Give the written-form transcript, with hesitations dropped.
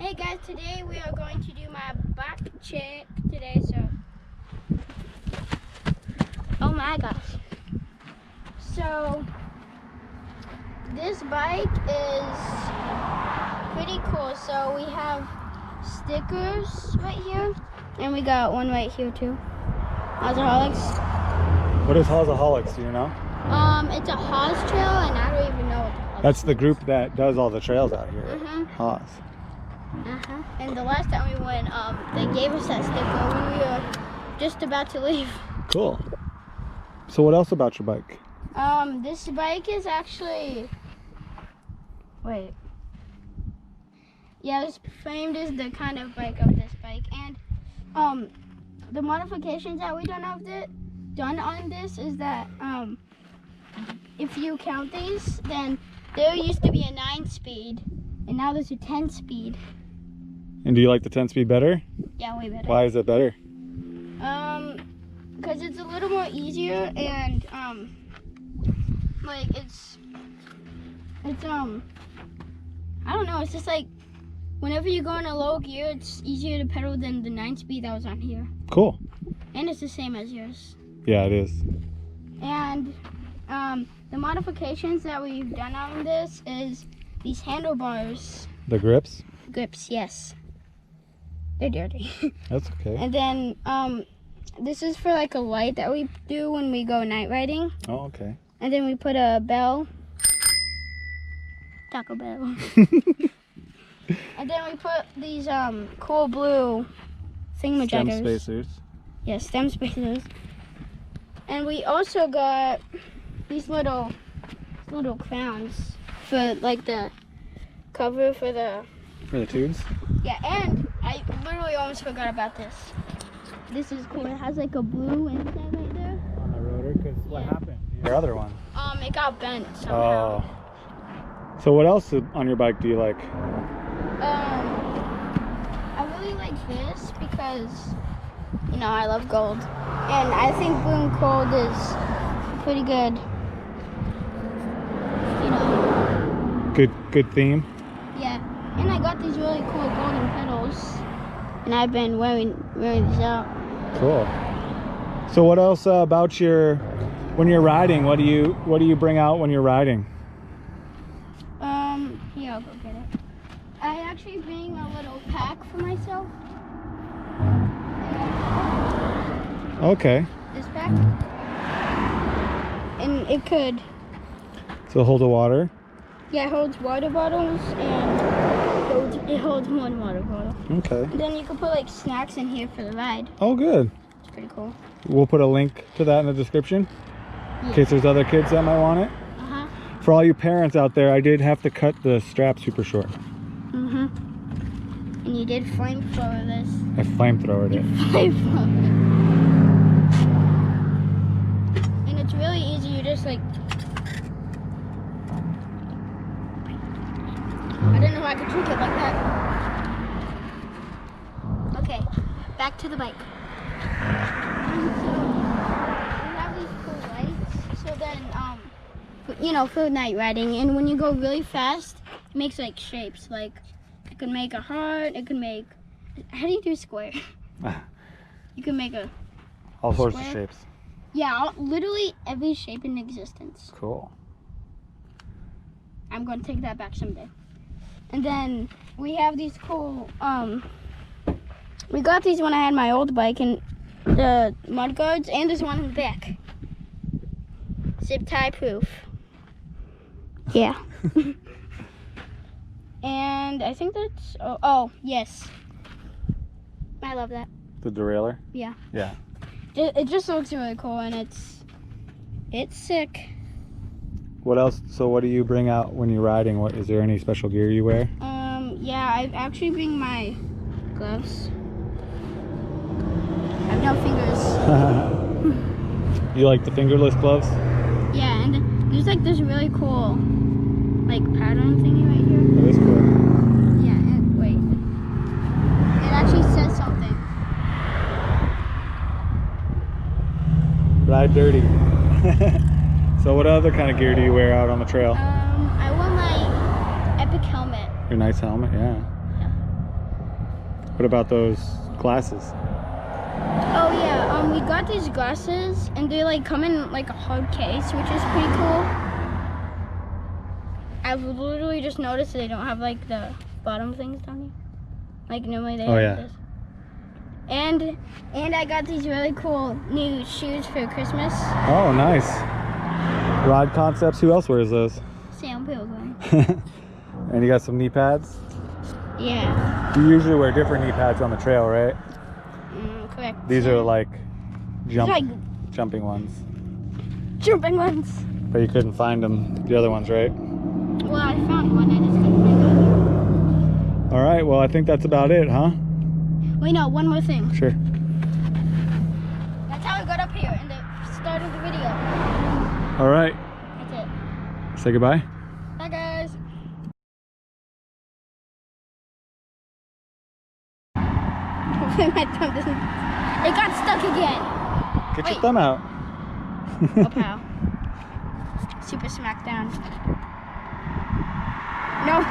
Hey guys, today we are going to do my back check today, so. Oh my gosh. So, this bike is pretty cool. So we have stickers right here, and we got one right here too. Alcoholics. What is Hawsaholics, do you know? It's a Haas trail, and I don't even know what the hell. That's the group that does all the trails out here. Haas. And the last time we went, they gave us that sticker when we were just about to leave. Cool. So what else about your bike? This bike is actually, wait. Yeah, it's framed as the kind of bike of this bike, and the modifications that we done on this is that if you count these, then there used to be a 9-speed, and now there's a 10-speed. And do you like the 10-speed better? Yeah, way better. Why is it better? Because it's a little more easier, and like it's I don't know, it's just like whenever you go in a low gear, it's easier to pedal than the 9-speed that was on here. Cool. And it's the same as yours. Yeah, it is. And the modifications that we've done on this is these handlebars. The grips? Grips, yes. They're dirty. That's okay. And then this is for like a light that we do when we go night riding. Oh, okay. And then we put a bell. Taco Bell. And then we put these cool blue thingamajaggers. Stem spacers. Yes, stem spacers. And we also got these little crowns for like the cover for the tubes? Yeah, and I literally almost forgot about this. This is cool. It has like a blue inside right there. On the rotor? Because what happened? Your other one? It got bent somehow. Oh. So what else on your bike do you like? I really like this because, you know, I love gold. And I think blue and gold is pretty good. You know. Good theme? Yeah. And I got these really cool golden pedals. And I've been wearing these out. Cool. So what else about when you're riding? What do you bring out when you're riding? Here, I'll go get it. I actually bring a little pack for myself. Okay. This pack. And it could. So hold the water? Yeah, it holds water bottles, and it holds one water bottle. Okay. And then you can put like snacks in here for the ride. Oh, good. It's pretty cool. We'll put a link to that in the description in case there's other kids that might want it. For all you parents out there, I did have to cut the strap super short. And you did flamethrower this. I flamethrowered it. Flamethrower. And it's really easy. You just like. I didn't know I could trick it like that. Okay, back to the bike. So we have these cool lights. So then, you know, for night riding, and when you go really fast, it makes like shapes. Like it can make a heart. It can make. How do you do square? You can make all sorts of square. shapes. Yeah, literally every shape in existence. Cool. I'm going to take that back someday. And then we have these cool, we got these when I had my old bike, and the mud guards, and there's one in the back. Zip tie proof. Yeah. And I think that's, oh, yes. I love that. The derailleur? Yeah. Yeah. It just looks really cool, and it's sick. What else? So what do you bring out when you're riding? Is there any special gear you wear? Yeah, I actually bring my gloves. I have no fingers. You like the fingerless gloves? Yeah, and there's like this really cool, like pattern thingy right here. That is cool. Yeah, and wait. It actually says something. Ride dirty. So what other kind of gear do you wear out on the trail? I wear my Epic helmet. Your nice helmet, yeah. What about those glasses? Oh yeah, we got these glasses and they like come in like a hard case, which is pretty cool. I've literally just noticed they don't have like the bottom things down here. Like normally they have this. And I got these really cool new shoes for Christmas. Oh, nice. Rod Concepts. Who else wears those? Sam Pilgrim. And you got some knee pads? Yeah. You usually wear different knee pads on the trail, right? Correct. These are like jumping ones. Jumping ones. But you couldn't find them, the other ones, right? Well, I found one, I just couldn't find it. All right, well, I think that's about it, huh? Wait, no, one more thing. Sure. That's how I got up here in the start of the video. All right. That's it. Say goodbye. Bye, guys. Hopefully my thumb doesn't... It got stuck again. Get your thumb out. Oh, pow. Super smackdown. No,